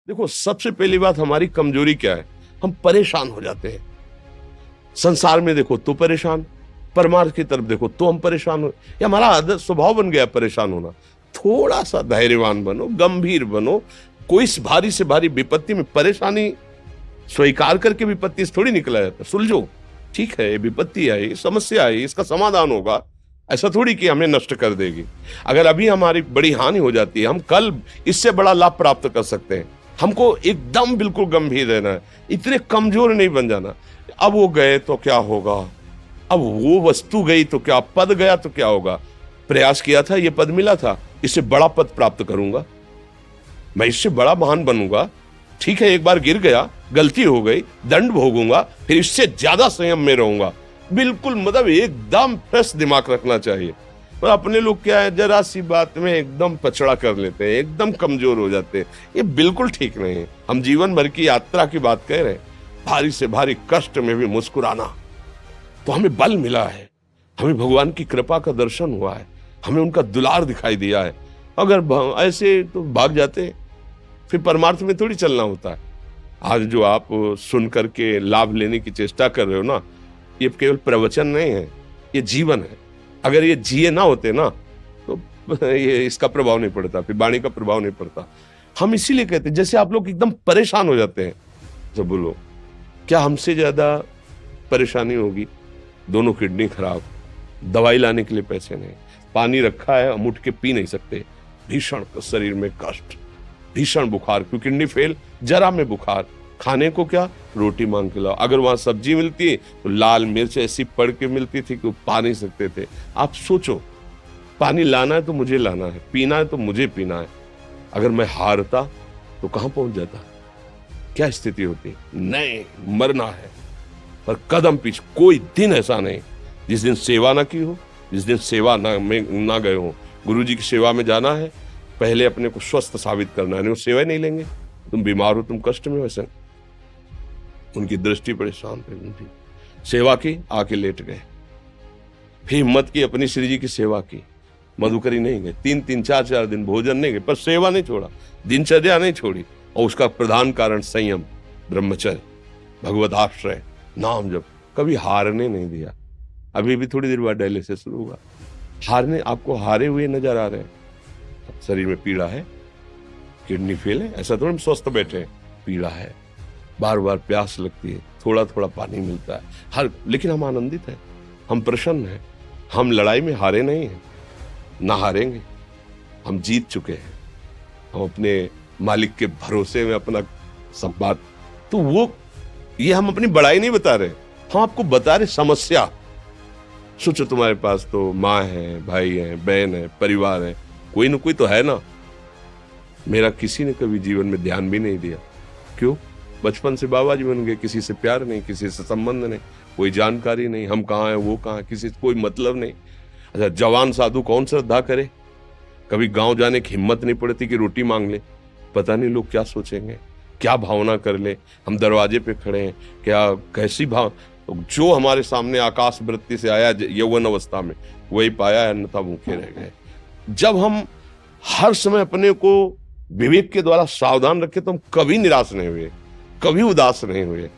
देखो, सबसे पहली बात हमारी कमजोरी क्या है? हम परेशान हो जाते हैं। संसार में देखो तो परेशान, परमार्थ की तरफ देखो तो हम परेशान हो। ये हमारा आदत स्वभाव बन गया परेशान होना। थोड़ा सा धैर्यवान बनो, गंभीर बनो। कोई इस भारी से भारी विपत्ति में परेशानी स्वीकार करके विपत्ति से थोड़ी निकला जाता। सुलझो, ठीक है, ये विपत्ति आई, समस्या आई, इसका समाधान होगा। ऐसा थोड़ी कि हमें नष्ट कर देगी। अगर अभी हमारी बड़ी हानि हो जाती है, हम कल इससे बड़ा लाभ प्राप्त कर सकते हैं। हमको एकदम बिल्कुल गंभीर रहना है, इतने कमजोर नहीं बन जाना। अब वो गए तो क्या होगा, अब वो वस्तु गई तो क्या, पद गया तो क्या होगा। प्रयास किया था, ये पद मिला था, इससे बड़ा पद प्राप्त करूंगा, मैं इससे बड़ा महान बनूंगा। ठीक है, एक बार गिर गया, गलती हो गई, दंड भोगूंगा, फिर इससे ज्यादा संयम में रहूंगा। बिल्कुल मतलब एकदम फ्रेश दिमाग रखना चाहिए। पर अपने लोग क्या है, जरा सी बात में एकदम पचड़ा कर लेते हैं, एकदम कमजोर हो जाते हैं। ये बिल्कुल ठीक नहीं है। हम जीवन भर की यात्रा की बात कह रहे हैं, भारी से भारी कष्ट में भी मुस्कुराना, तो हमें बल मिला है, हमें भगवान की कृपा का दर्शन हुआ है, हमें उनका दुलार दिखाई दिया है। अगर ऐसे तो भाग जाते, फिर परमार्थ में थोड़ी चलना होता है। आज जो आप सुन करके लाभ लेने की चेष्टा कर रहे हो ना, ये केवल प्रवचन नहीं है, ये जीवन है। अगर ये जिए ना होते ना, तो ये इसका प्रभाव नहीं पड़ता, फिर वाणी का प्रभाव नहीं पड़ता। हम इसीलिए कहते हैं, जैसे आप लोग एकदम परेशान हो जाते हैं जब बोलो, क्या हमसे ज्यादा परेशानी होगी? दोनों किडनी खराब, दवाई लाने के लिए पैसे नहीं, पानी रखा है हम उठ के पी नहीं सकते, भीषण शरीर में कष्ट, भीषण बुखार, क्योंकि किडनी फेल, जरा में बुखार, खाने को क्या, रोटी मांग के लाओ। अगर वहां सब्जी मिलती है तो लाल मिर्च ऐसी पड़ के मिलती थी कि वो पा नहीं सकते थे। आप सोचो, पानी लाना है तो मुझे लाना है, पीना है तो मुझे पीना है। अगर मैं हारता तो कहां पहुंच जाता, क्या स्थिति होती? नहीं, मरना है, पर कदम पीछे। कोई दिन ऐसा नहीं जिस दिन सेवा ना की हो, जिस दिन सेवा ना गए हो। गुरु जी की सेवा में जाना है, पहले अपने को स्वस्थ साबित करना है, नहीं वो सेवा नहीं लेंगे। तुम बीमार हो, तुम कष्ट में हो, ऐसे उनकी दृष्टि परेशान थी, सेवा की, आके लेट गए। फिर हिम्मत की, अपनी श्री जी की सेवा की, मधुकरी नहीं गए, 3-3 4-4 दिन भोजन नहीं गए, पर सेवा नहीं छोड़ा, दिनचर्या नहीं छोड़ी। और उसका प्रधान कारण संयम, ब्रह्मचर्य, भगवत आश्रय, नाम जप, कभी हारने नहीं दिया। अभी भी थोड़ी देर बाद डायलिसिस शुरू होगा, हारने, आपको हारे हुए नजर आ रहे हैं। शरीर में पीड़ा है, किडनी फेल है, ऐसा तो हम स्वस्थ बैठे हैं, पीड़ा है, बार बार प्यास लगती है, थोड़ा थोड़ा पानी मिलता है, लेकिन हम आनंदित हैं, हम प्रसन्न हैं। हम लड़ाई में हारे नहीं हैं, ना हारेंगे, हम जीत चुके हैं। हम अपने मालिक के भरोसे में अपना संवाद, तो वो, ये हम अपनी बड़ाई नहीं बता रहे, हम आपको बता रहे समस्या। सोचो, तुम्हारे पास तो माँ है, भाई है, बहन है, परिवार है, कोई ना कोई तो है ना। मेरा किसी ने कभी जीवन में ध्यान भी नहीं दिया। क्यों? बचपन से बाबा जी बन गए, किसी से प्यार नहीं, किसी से संबंध नहीं, कोई जानकारी नहीं, हम कहाँ हैं, वो कहाँ है, किसी से कोई मतलब नहीं। अच्छा, जवान साधु कौन श्रद्धा करे? कभी गांव जाने की हिम्मत नहीं पड़ती कि रोटी मांग ले, पता नहीं लोग क्या सोचेंगे, क्या भावना कर ले। हम दरवाजे पे खड़े हैं, क्या कैसी भाव, जो हमारे सामने आकाश वृत्ति से आया यौवन अवस्था में, वही पाया, अन्यथा भूखे रह गए। जब हम हर समय अपने को विवेक के द्वारा सावधान रखे, तो हम कभी निराश नहीं हुए, कभी उदास नहीं हुए।